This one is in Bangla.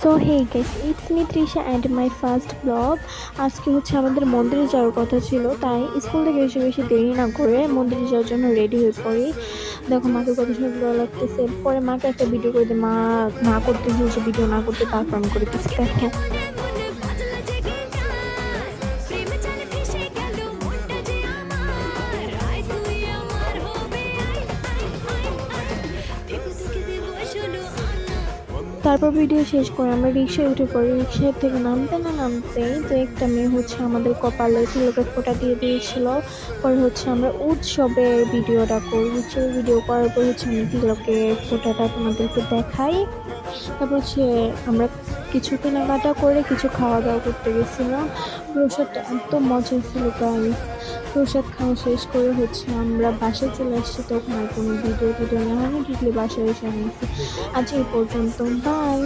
So hey guys, it's me Trisha and my first blog. আজকে হচ্ছে আমাদের মন্দিরে যাওয়ার কথা ছিল, তাই স্কুল থেকে এসে বেশি দেরি না করে মন্দিরে যাওয়ার জন্য রেডি হয়ে পড়ি। দেখো মাকে কত সুন্দর ভালো লাগতেছে। পরে মাকে একটা ভিডিও করে দিই, মা না করতে দিয়েছে ভিডিও না করতে, তারপর আমি করে দিচ্ছি। দেখো তারপর ভিডিও শেষ করে আমরা রিক্সায় উঠে পড়ি। রিক্সার থেকে নামতে না নামতেই তো একটা মেয়ে হচ্ছে আমাদের কপালে তিলকের ফোঁটা দিয়ে দিয়েছিল। পরে হচ্ছে আমরা উৎসবের ভিডিওটা করি। উৎসবের ভিডিও করার পর হচ্ছে আমি তিলকের ফোঁটাটা তোমাদেরকে দেখাই। তারপর হচ্ছে আমরা কিছু কেনাকাটা করে কিছু খাওয়া দাওয়া করতে গেছিলাম। প্রসাদটা এত মজা ছিল গাইস। প্রসাদ খাওয়া শেষ করে হচ্ছে আমরা বাসায় চলে আসছি। তখন আর কোনো ভিডিও নেওয়া হয়নি, ডিরেক্টলি বাসায় এসে নিয়েছি। আজ এই পর্যন্ত, বাই।